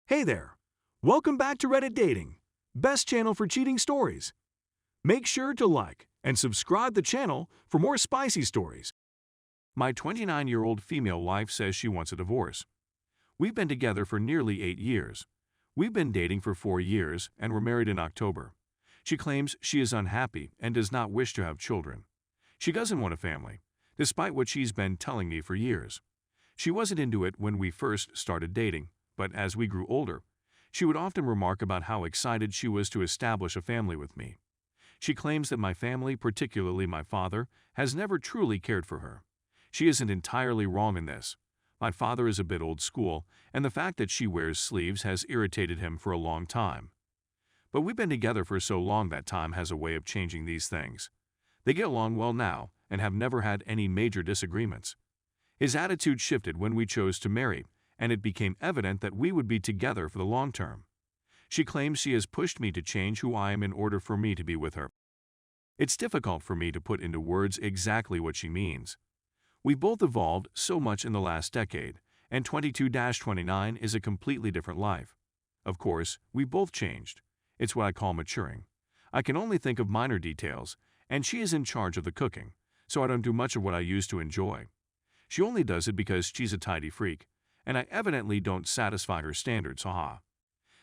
Hey there! Welcome back to Reddit Dating, best channel for cheating stories. Make sure to like and subscribe the channel for more spicy stories. My 29-year-old female wife says she wants a divorce. We've been together for nearly 8 years. We've been dating for 4 years and were married in October. She claims she is unhappy and does not wish to have children. She doesn't want a family, despite what she's been telling me for years. She wasn't into it when we first started dating, but as we grew older, she would often remark about how excited she was to establish a family with me. She claims that my family, particularly my father, has never truly cared for her. She isn't entirely wrong in this. My father is a bit old school, and the fact that she wears sleeves has irritated him for a long time. But we've been together for so long that time has a way of changing these things. They get along well now and have never had any major disagreements. His attitude shifted when we chose to marry, and it became evident that we would be together for the long term. She claims she has pushed me to change who I am in order for me to be with her. It's difficult for me to put into words exactly what she means. We've both evolved so much in the last decade, and 22-29 is a completely different life. Of course, we both changed. It's what I call maturing. I can only think of minor details, and she is in charge of the cooking, so I don't do much of what I used to enjoy. She only does it because she's a tidy freak, and I evidently don't satisfy her standards, haha.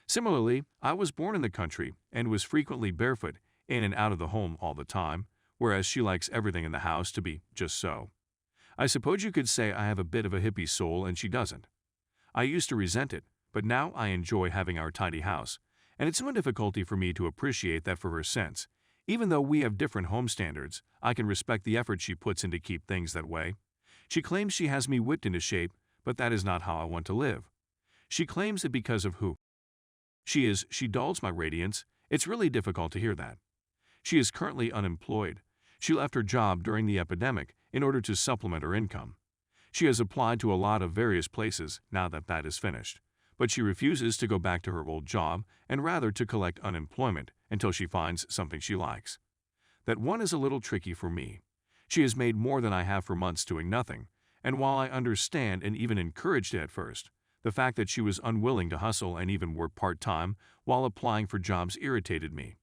Similarly, I was born in the country and was frequently barefoot in and out of the home all the time, whereas she likes everything in the house to be just so. I suppose you could say I have a bit of a hippie soul and she doesn't. I used to resent it, but now I enjoy having our tidy house, and it's no difficulty for me to appreciate that for her since, even though we have different home standards, I can respect the effort she puts in to keep things that way. She claims she has me whipped into shape, but that is not how I want to live. She claims that because of who she is, she dulls my radiance. It's really difficult to hear that. She is currently unemployed. She left her job during the epidemic in order to supplement her income. She has applied to a lot of various places now that that is finished, but she refuses to go back to her old job and rather to collect unemployment until she finds something she likes. That one is a little tricky for me. She has made more than I have for months doing nothing, and while I understand and even encouraged it at first, the fact that she was unwilling to hustle and even work part-time while applying for jobs irritated me.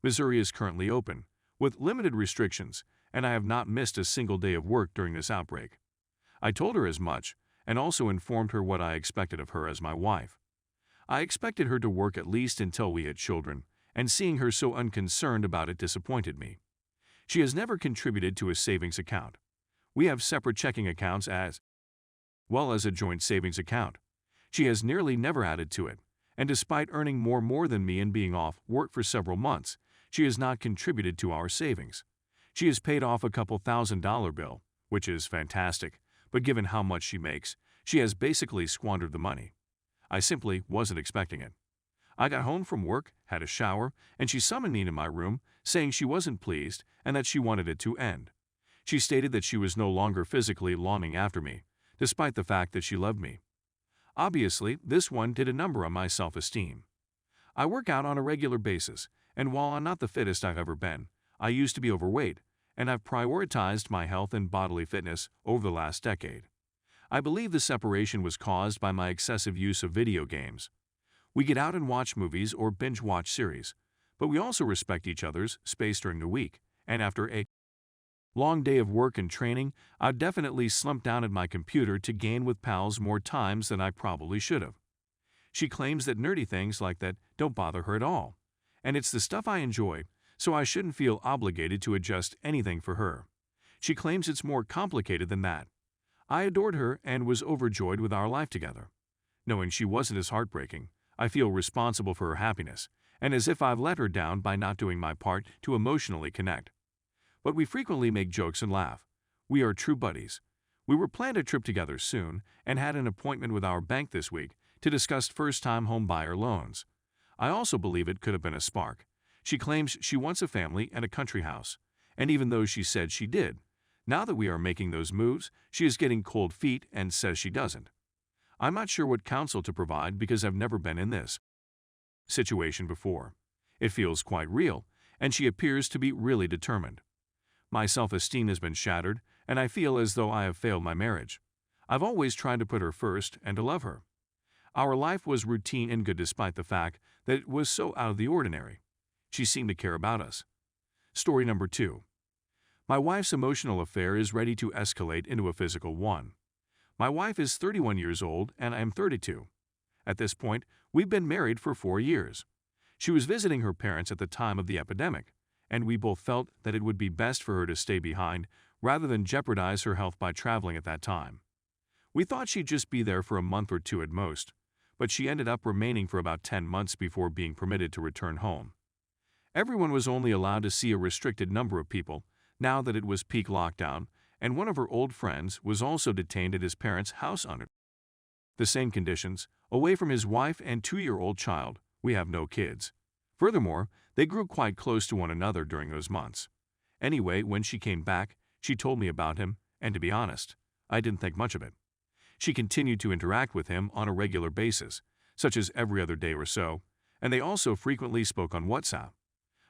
Missouri is currently open, with limited restrictions, and I have not missed a single day of work during this outbreak. I told her as much, and also informed her what I expected of her as my wife. I expected her to work at least until we had children, and seeing her so unconcerned about it disappointed me. She has never contributed to a savings account. We have separate checking accounts as well as a joint savings account. She has nearly never added to it, and despite earning more than me and being off work for several months, she has not contributed to our savings. She has paid off a couple $1,000 bill, which is fantastic, but given how much she makes, she has basically squandered the money. I simply wasn't expecting it. I got home from work, had a shower, and she summoned me into my room, saying she wasn't pleased and that she wanted it to end. She stated that she was no longer physically longing after me, despite the fact that she loved me. Obviously, this one did a number on my self-esteem. I work out on a regular basis, and while I'm not the fittest I've ever been, I used to be overweight, and I've prioritized my health and bodily fitness over the last decade. I believe the separation was caused by my excessive use of video games. We get out and watch movies or binge-watch series, but we also respect each other's space during the week, and after a long day of work and training, I'd definitely slump down at my computer to game with pals more times than I probably should have. She claims that nerdy things like that don't bother her at all, and it's the stuff I enjoy, so I shouldn't feel obligated to adjust anything for her. She claims it's more complicated than that. I adored her and was overjoyed with our life together. Knowing she wasn't as heartbreaking, I feel responsible for her happiness, and as if I've let her down by not doing my part to emotionally connect. But we frequently make jokes and laugh. We are true buddies. We were planned a trip together soon and had an appointment with our bank this week to discuss first-time home buyer loans. I also believe it could have been a spark. She claims she wants a family and a country house, and even though she said she did, now that we are making those moves, she is getting cold feet and says she doesn't. I'm not sure what counsel to provide because I've never been in this situation before. It feels quite real, and she appears to be really determined. My self-esteem has been shattered, and I feel as though I have failed my marriage. I've always tried to put her first and to love her. Our life was routine and good despite the fact that it was so out of the ordinary. She seemed to care about us. Story number 2. My wife's emotional affair is ready to escalate into a physical one. My wife is 31 years old and I am 32. At this point, we've been married for 4 years. She was visiting her parents at the time of the epidemic, and we both felt that it would be best for her to stay behind rather than jeopardize her health by traveling at that time. We thought she'd just be there for a month or two at most, but she ended up remaining for about 10 months before being permitted to return home. Everyone was only allowed to see a restricted number of people now that it was peak lockdown, and one of her old friends was also detained at his parents' house under the same conditions, away from his wife and 2-year-old child. We have no kids. Furthermore, they grew quite close to one another during those months. Anyway, when she came back, she told me about him, and to be honest, I didn't think much of it. She continued to interact with him on a regular basis, such as every other day or so, and they also frequently spoke on WhatsApp.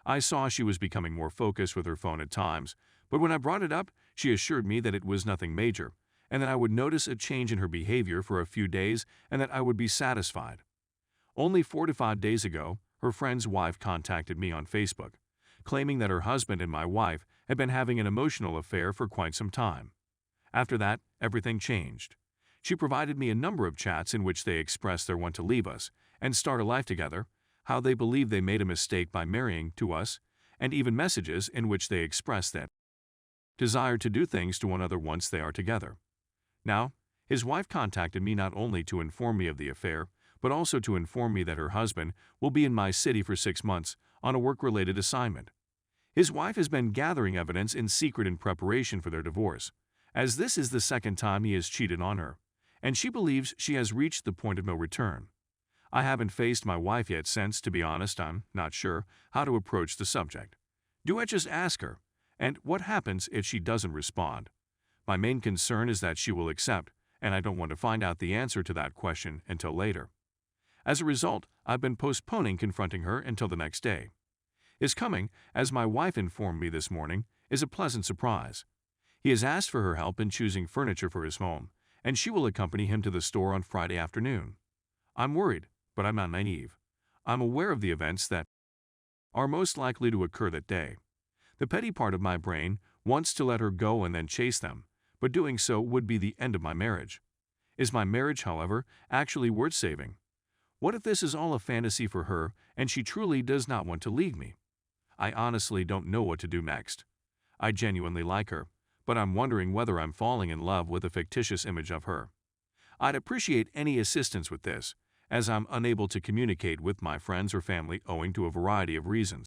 I saw she was becoming more focused with her phone at times, but when I brought it up, she assured me that it was nothing major, and that I would notice a change in her behavior for a few days and that I would be satisfied. Only 4 to 5 days ago, her friend's wife contacted me on Facebook, claiming that her husband and my wife had been having an emotional affair for quite some time. After that, everything changed. She provided me a number of chats in which they expressed their want to leave us and start a life together, how they believe they made a mistake by marrying to us, and even messages in which they expressed that desire to do things to one another once they are together. Now, his wife contacted me not only to inform me of the affair, but also to inform me that her husband will be in my city for 6 months on a work-related assignment. His wife has been gathering evidence in secret in preparation for their divorce, as this is the second time he has cheated on her, and she believes she has reached the point of no return. I haven't faced my wife yet since, to be honest, I'm not sure how to approach the subject. Do I just ask her? And what happens if she doesn't respond? My main concern is that she will accept, and I don't want to find out the answer to that question until later. As a result, I've been postponing confronting her until the next day. His coming, as my wife informed me this morning, is a pleasant surprise. He has asked for her help in choosing furniture for his home, and she will accompany him to the store on Friday afternoon. I'm worried, but I'm not naive. I'm aware of the events that are most likely to occur that day. The petty part of my brain wants to let her go and then chase them, but doing so would be the end of my marriage. Is my marriage, however, actually worth saving? What if this is all a fantasy for her and she truly does not want to leave me? I honestly don't know what to do next. I genuinely like her, but I'm wondering whether I'm falling in love with a fictitious image of her. I'd appreciate any assistance with this, as I'm unable to communicate with my friends or family owing to a variety of reasons.